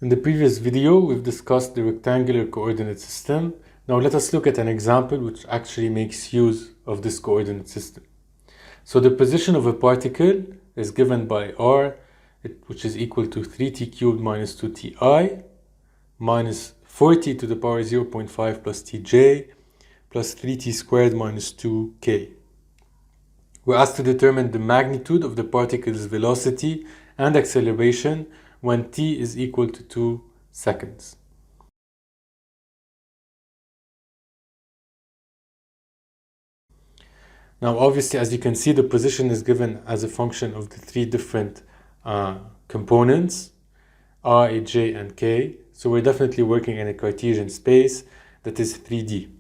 In the previous video, we've discussed the rectangular coordinate system. Now let us look at an example which actually makes use of this coordinate system. So the position of a particle is given by r, which is equal to 3t cubed minus 2ti minus 40 to the power 0.5 plus tj plus 3t squared minus 2k. We're asked to determine the magnitude of the particle's velocity and acceleration when t is equal to 2 seconds. Now obviously, as you can see, the position is given as a function of the three different components, I, j, and k. So we're definitely working in a Cartesian space that is 3D.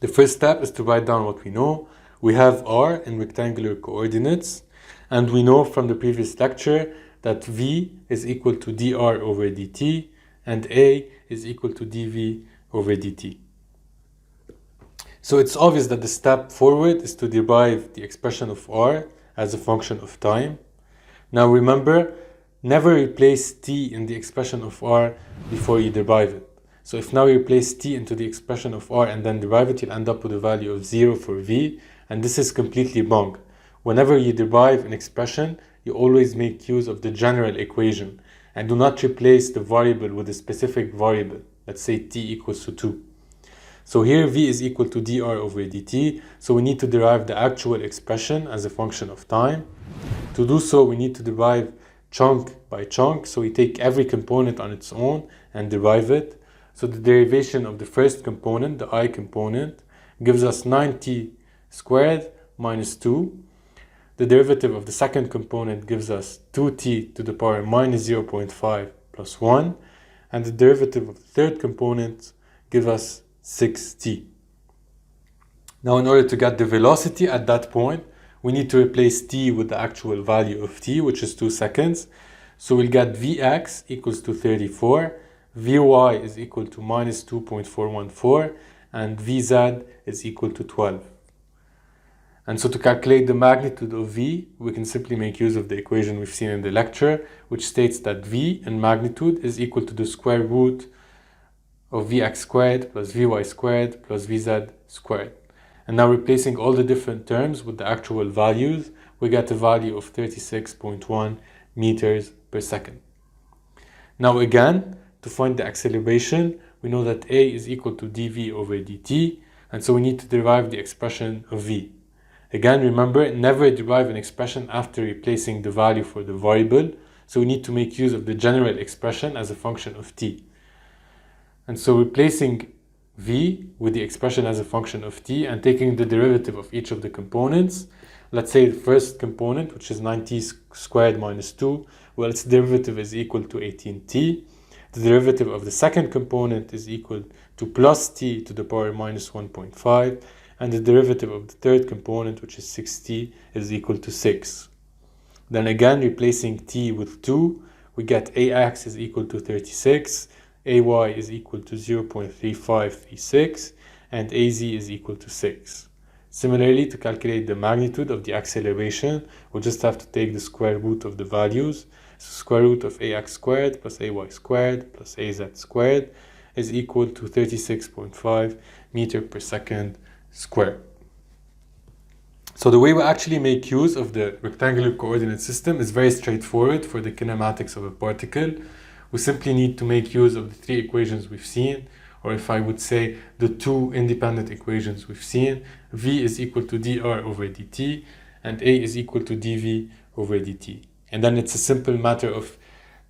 The first step is to write down what we know. We have r in rectangular coordinates, and we know from the previous lecture that v is equal to dr over dt and a is equal to dv over dt. So it's obvious that the step forward is to derive the expression of r as a function of time. Now remember, never replace t in the expression of r before you derive it. So if now you place t into the expression of r and then derive it, you'll end up with a value of 0 for v, and this is completely wrong. Whenever you derive an expression, you always make use of the general equation and do not replace the variable with a specific variable. Let's say t equals to 2. So here v is equal to dr over dt, so we need to derive the actual expression as a function of time. To do so, we need to derive chunk by chunk, so we take every component on its own and derive it. So the derivation of the first component, the I component, gives us 9t squared minus 2. The derivative of the second component gives us 2t to the power minus 0.5 plus 1. And the derivative of the third component gives us 6t. Now in order to get the velocity at that point, we need to replace t with the actual value of t, which is 2 seconds. So we'll get vx equals to 34, vy is equal to minus 2.414, and vz is equal to 12. And so to calculate the magnitude of v, we can simply make use of the equation we've seen in the lecture, which states that v in magnitude is equal to the square root of vx squared plus vy squared plus vz squared. And now replacing all the different terms with the actual values, we get a value of 36.1 meters per second. Now again, to find the acceleration, we know that a is equal to dv over dt, and so we need to derive the expression of v. Again, remember, never derive an expression after replacing the value for the variable, so we need to make use of the general expression as a function of t. And so replacing v with the expression as a function of t and taking the derivative of each of the components, let's say the first component, which is 9t squared minus 2, well, its derivative is equal to 18t. The derivative of the second component is equal to plus t to the power minus 1.5, and the derivative of the third component, which is 6t, is equal to 6. Then again, replacing t with 2, we get ax is equal to 36, ay is equal to 0.3536, and az is equal to 6. Similarly, to calculate the magnitude of the acceleration, we'll just have to take the square root of the values. So square root of ax squared plus ay squared plus az squared is equal to 36.5 meter per second square. So the way we actually make use of the rectangular coordinate system is very straightforward for the kinematics of a particle. We simply need to make use of the three equations we've seen, or if I would say the two independent equations we've seen. V is equal to dr over dt and a is equal to dv over dt. And then it's a simple matter of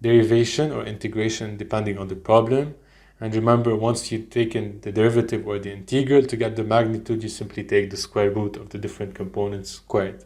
derivation or integration depending on the problem. And remember, once you've taken the derivative or the integral, to get the magnitude, you simply take the square root of the different components squared.